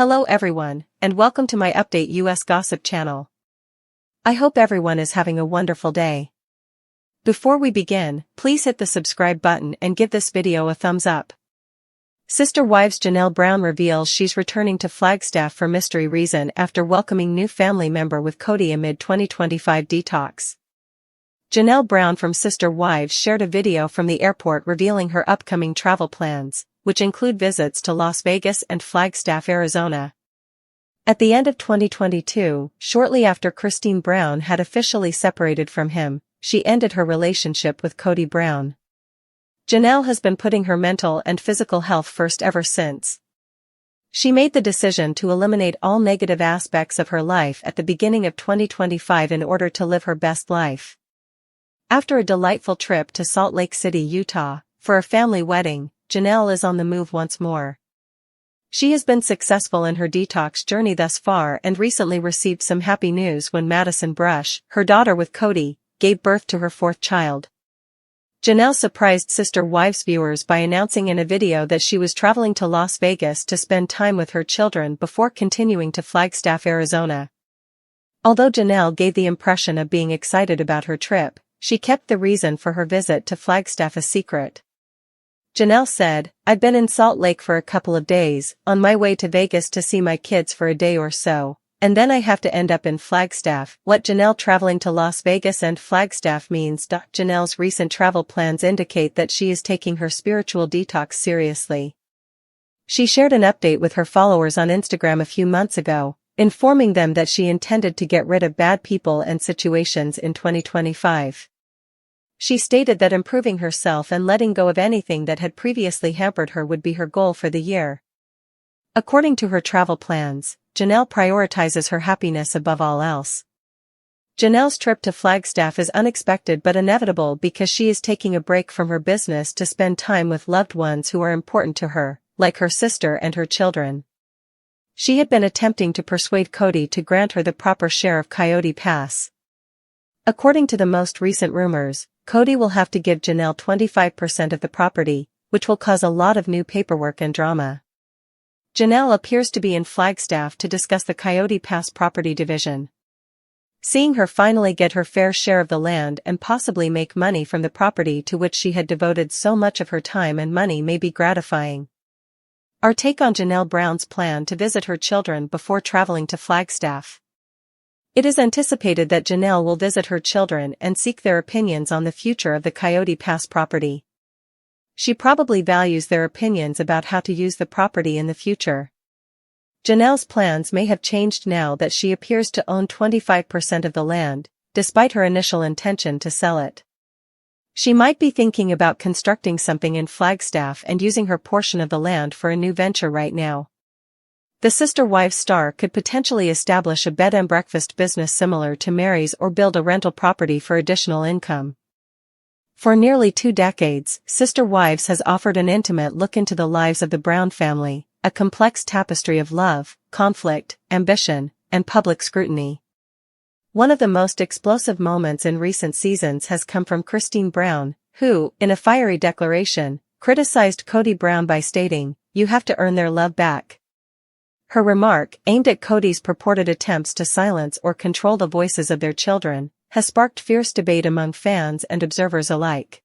Hello everyone, and welcome to my Update US Gossip channel. I hope everyone is having a wonderful day. Before we begin, please hit the subscribe button and give this video a thumbs up. Sister Wives Janelle Brown reveals she's returning to Flagstaff for mystery reason after welcoming new family member with Kody amid 2025 detox. Janelle Brown from Sister Wives shared a video from the airport revealing her upcoming travel plans, which include visits to Las Vegas and Flagstaff, Arizona. At the end of 2022, shortly after Christine Brown had officially separated from him, she ended her relationship with Kody Brown. Janelle has been putting her mental and physical health first ever since. She made the decision to eliminate all negative aspects of her life at the beginning of 2025 in order to live her best life. After a delightful trip to Salt Lake City, Utah, for a family wedding, Janelle is on the move once more. She has been successful in her detox journey thus far and recently received some happy news when Madison Brush, her daughter with Kody, gave birth to her fourth child. Janelle surprised Sister Wives viewers by announcing in a video that she was traveling to Las Vegas to spend time with her children before continuing to Flagstaff, Arizona. Although Janelle gave the impression of being excited about her trip, she kept the reason for her visit to Flagstaff a secret. Janelle said, "I've been in Salt Lake for a couple of days, on my way to Vegas to see my kids for a day or so, and then I have to end up in Flagstaff." What Janelle traveling to Las Vegas and Flagstaff means. Janelle's recent travel plans indicate that she is taking her spiritual detox seriously. She shared an update with her followers on Instagram a few months ago, informing them that she intended to get rid of bad people and situations in 2025. She stated that improving herself and letting go of anything that had previously hampered her would be her goal for the year. According to her travel plans, Janelle prioritizes her happiness above all else. Janelle's trip to Flagstaff is unexpected but inevitable because she is taking a break from her business to spend time with loved ones who are important to her, like her sister and her children. She had been attempting to persuade Kody to grant her the proper share of Coyote Pass. According to the most recent rumors, Kody will have to give Janelle 25% of the property, which will cause a lot of new paperwork and drama. Janelle appears to be in Flagstaff to discuss the Coyote Pass property division. Seeing her finally get her fair share of the land and possibly make money from the property to which she had devoted so much of her time and money may be gratifying. Our take on Janelle Brown's plan to visit her children before traveling to Flagstaff. It is anticipated that Janelle will visit her children and seek their opinions on the future of the Coyote Pass property. She probably values their opinions about how to use the property in the future. Janelle's plans may have changed now that she appears to own 25% of the land, despite her initial intention to sell it. She might be thinking about constructing something in Flagstaff and using her portion of the land for a new venture right now. The Sister Wives star could potentially establish a bed and breakfast business similar to Mary's or build a rental property for additional income. For nearly 2 decades, Sister Wives has offered an intimate look into the lives of the Brown family, a complex tapestry of love, conflict, ambition, and public scrutiny. One of the most explosive moments in recent seasons has come from Christine Brown, who, in a fiery declaration, criticized Kody Brown by stating, "You have to earn their love back." Her remark, aimed at Kody's purported attempts to silence or control the voices of their children, has sparked fierce debate among fans and observers alike.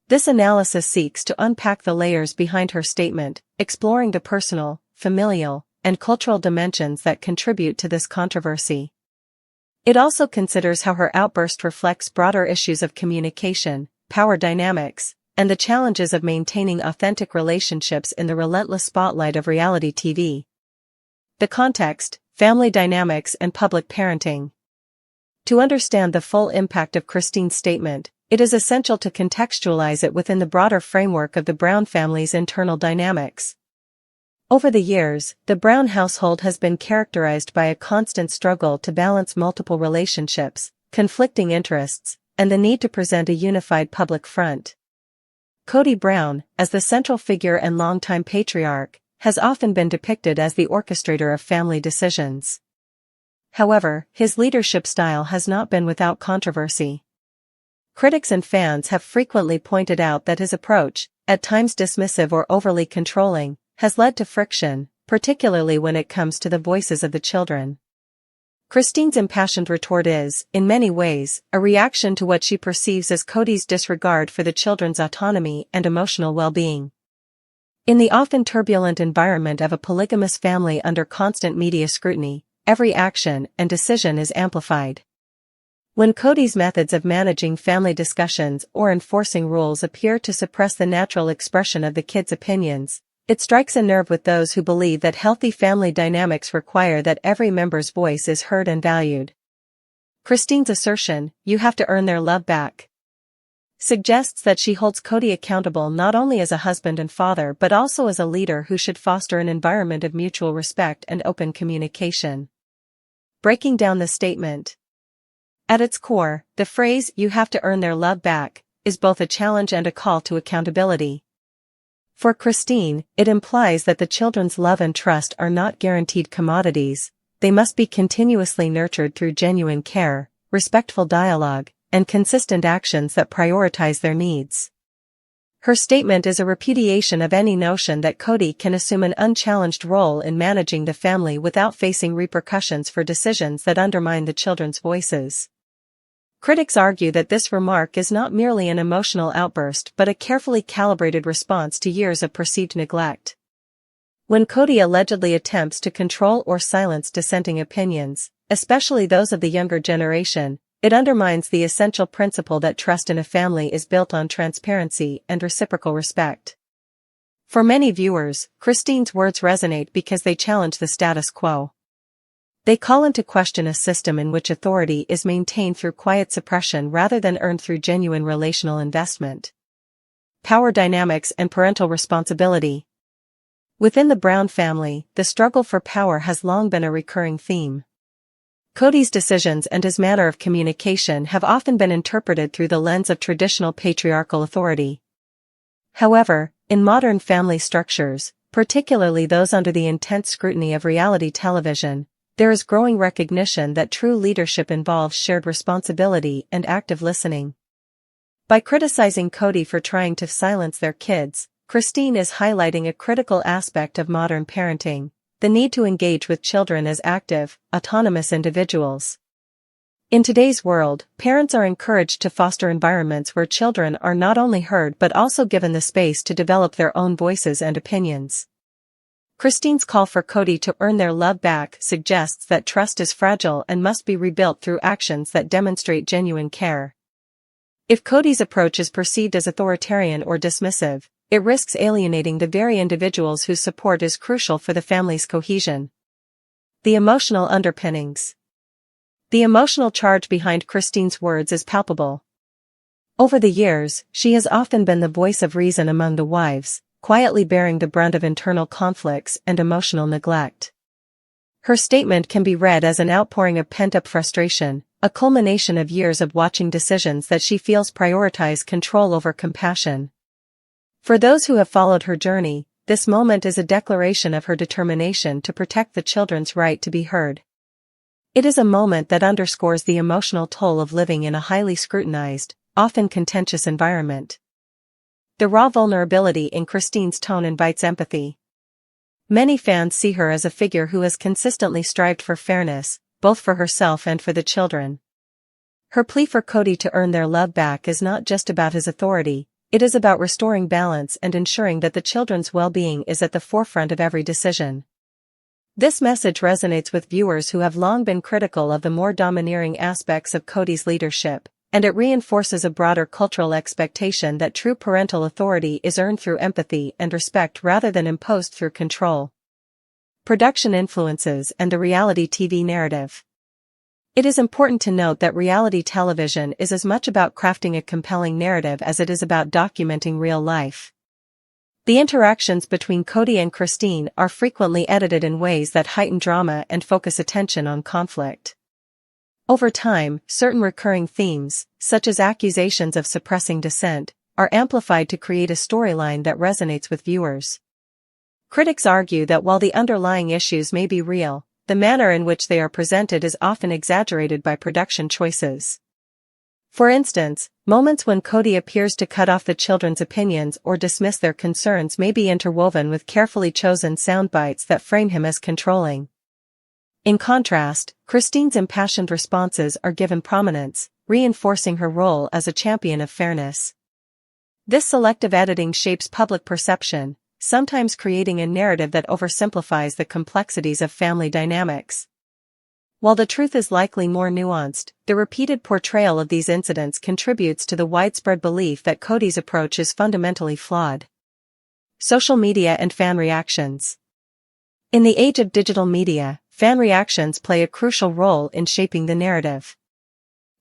This analysis seeks to unpack the layers behind her statement, exploring the personal, familial, and cultural dimensions that contribute to this controversy. It also considers how her outburst reflects broader issues of communication, power dynamics, and the challenges of maintaining authentic relationships in the relentless spotlight of reality TV. The context, family dynamics and public parenting. To understand the full impact of Christine's statement, it is essential to contextualize it within the broader framework of the Brown family's internal dynamics. Over the years, the Brown household has been characterized by a constant struggle to balance multiple relationships, conflicting interests, and the need to present a unified public front. Kody Brown, as the central figure and longtime patriarch, has often been depicted as the orchestrator of family decisions. However, his leadership style has not been without controversy. Critics and fans have frequently pointed out that his approach, at times dismissive or overly controlling, has led to friction, particularly when it comes to the voices of the children. Christine's impassioned retort is, in many ways, a reaction to what she perceives as Kody's disregard for the children's autonomy and emotional well-being. In the often turbulent environment of a polygamous family under constant media scrutiny, every action and decision is amplified. When Kody's methods of managing family discussions or enforcing rules appear to suppress the natural expression of the kids' opinions, it strikes a nerve with those who believe that healthy family dynamics require that every member's voice is heard and valued. Christine's assertion, "You have to earn their love back," suggests that she holds Kody accountable not only as a husband and father but also as a leader who should foster an environment of mutual respect and open communication. Breaking down the statement. At its core, the phrase, "you have to earn their love back," is both a challenge and a call to accountability. For Christine, it implies that the children's love and trust are not guaranteed commodities, they must be continuously nurtured through genuine care, respectful dialogue, and consistent actions that prioritize their needs. Her statement is a repudiation of any notion that Kody can assume an unchallenged role in managing the family without facing repercussions for decisions that undermine the children's voices. Critics argue that this remark is not merely an emotional outburst but a carefully calibrated response to years of perceived neglect. When Kody allegedly attempts to control or silence dissenting opinions, especially those of the younger generation, it undermines the essential principle that trust in a family is built on transparency and reciprocal respect. For many viewers, Christine's words resonate because they challenge the status quo. They call into question a system in which authority is maintained through quiet suppression rather than earned through genuine relational investment. Power dynamics and parental responsibility. Within the Brown family, the struggle for power has long been a recurring theme. Kody's decisions and his manner of communication have often been interpreted through the lens of traditional patriarchal authority. However, in modern family structures, particularly those under the intense scrutiny of reality television, there is growing recognition that true leadership involves shared responsibility and active listening. By criticizing Kody for trying to silence their kids, Christine is highlighting a critical aspect of modern parenting, the need to engage with children as active, autonomous individuals. In today's world, parents are encouraged to foster environments where children are not only heard but also given the space to develop their own voices and opinions. Christine's call for Kody to earn their love back suggests that trust is fragile and must be rebuilt through actions that demonstrate genuine care. If Kody's approach is perceived as authoritarian or dismissive, it risks alienating the very individuals whose support is crucial for the family's cohesion. The emotional underpinnings. The emotional charge behind Christine's words is palpable. Over the years, she has often been the voice of reason among the wives, quietly bearing the brunt of internal conflicts and emotional neglect. Her statement can be read as an outpouring of pent-up frustration, a culmination of years of watching decisions that she feels prioritize control over compassion. For those who have followed her journey, this moment is a declaration of her determination to protect the children's right to be heard. It is a moment that underscores the emotional toll of living in a highly scrutinized, often contentious environment. The raw vulnerability in Christine's tone invites empathy. Many fans see her as a figure who has consistently strived for fairness, both for herself and for the children. Her plea for Kody to earn their love back is not just about his authority, it is about restoring balance and ensuring that the children's well-being is at the forefront of every decision. This message resonates with viewers who have long been critical of the more domineering aspects of Kody's leadership, and it reinforces a broader cultural expectation that true parental authority is earned through empathy and respect rather than imposed through control. Production influences and the reality TV narrative. It is important to note that reality television is as much about crafting a compelling narrative as it is about documenting real life. The interactions between Kody and Christine are frequently edited in ways that heighten drama and focus attention on conflict. Over time, certain recurring themes, such as accusations of suppressing dissent, are amplified to create a storyline that resonates with viewers. Critics argue that while the underlying issues may be real, the manner in which they are presented is often exaggerated by production choices. For instance, moments when Kody appears to cut off the children's opinions or dismiss their concerns may be interwoven with carefully chosen soundbites that frame him as controlling. In contrast, Christine's impassioned responses are given prominence, reinforcing her role as a champion of fairness. This selective editing shapes public perception, sometimes creating a narrative that oversimplifies the complexities of family dynamics. While the truth is likely more nuanced, the repeated portrayal of these incidents contributes to the widespread belief that Kody's approach is fundamentally flawed. Social media and fan reactions. In the age of digital media, fan reactions play a crucial role in shaping the narrative.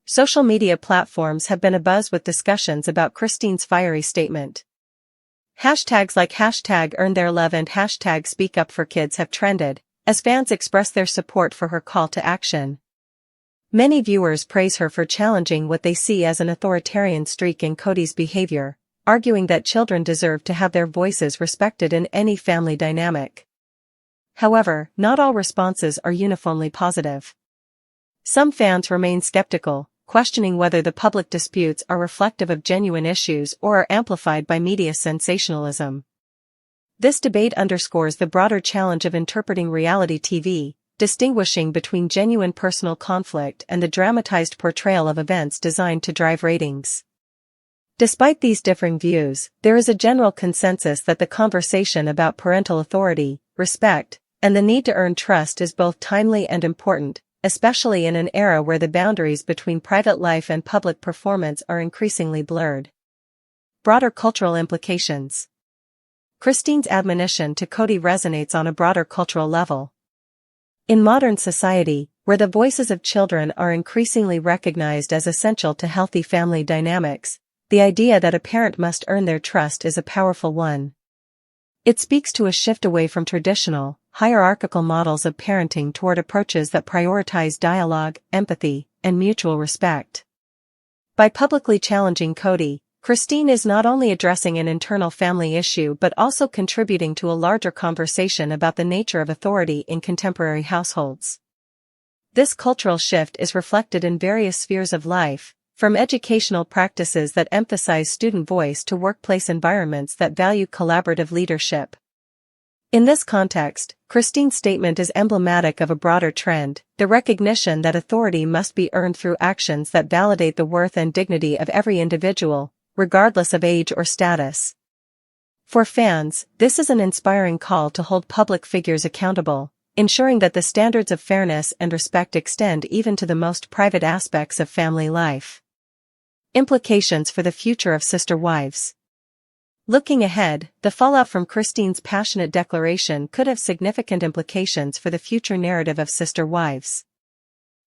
Social media platforms have been abuzz with discussions about Christine's fiery statement. Hashtags like #EarnTheirLove and #SpeakUpForKids have trended, as fans express their support for her call to action. Many viewers praise her for challenging what they see as an authoritarian streak in Kody's behavior, arguing that children deserve to have their voices respected in any family dynamic. However, not all responses are uniformly positive. Some fans remain skeptical, questioning whether the public disputes are reflective of genuine issues or are amplified by media sensationalism. This debate underscores the broader challenge of interpreting reality TV, distinguishing between genuine personal conflict and the dramatized portrayal of events designed to drive ratings. Despite these differing views, there is a general consensus that the conversation about parental authority, respect, and the need to earn trust is both timely and important, especially in an era where the boundaries between private life and public performance are increasingly blurred. Broader cultural implications. Christine's admonition to Kody resonates on a broader cultural level. In modern society, where the voices of children are increasingly recognized as essential to healthy family dynamics, the idea that a parent must earn their trust is a powerful one. It speaks to a shift away from traditional, hierarchical models of parenting toward approaches that prioritize dialogue, empathy, and mutual respect. By publicly challenging Kody, Christine is not only addressing an internal family issue but also contributing to a larger conversation about the nature of authority in contemporary households. This cultural shift is reflected in various spheres of life, from educational practices that emphasize student voice to workplace environments that value collaborative leadership. In this context, Christine's statement is emblematic of a broader trend, the recognition that authority must be earned through actions that validate the worth and dignity of every individual, regardless of age or status. For fans, this is an inspiring call to hold public figures accountable, ensuring that the standards of fairness and respect extend even to the most private aspects of family life. Implications for the future of sister wives. Looking ahead, the fallout from Christine's passionate declaration could have significant implications for the future narrative of sister wives.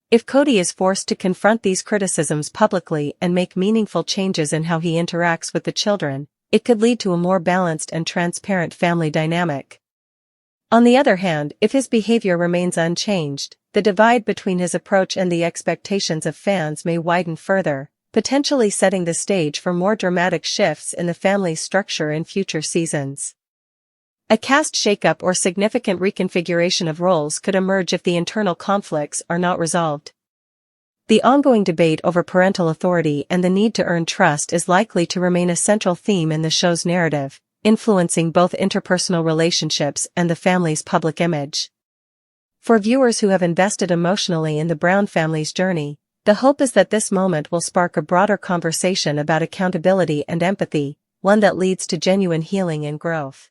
If Kody is forced to confront these criticisms publicly and make meaningful changes in how he interacts with the children, it could lead to a more balanced and transparent family dynamic. On the other hand, if his behavior remains unchanged, the divide between his approach and the expectations of fans may widen further, potentially setting the stage for more dramatic shifts in the family's structure in future seasons. A caste shakeup or significant reconfiguration of roles could emerge if the internal conflicts are not resolved. The ongoing debate over parental authority and the need to earn trust is likely to remain a central theme in the show's narrative, influencing both interpersonal relationships and the family's public image. For viewers who have invested emotionally in the Brown family's journey, the hope is that this moment will spark a broader conversation about accountability and empathy, one that leads to genuine healing and growth.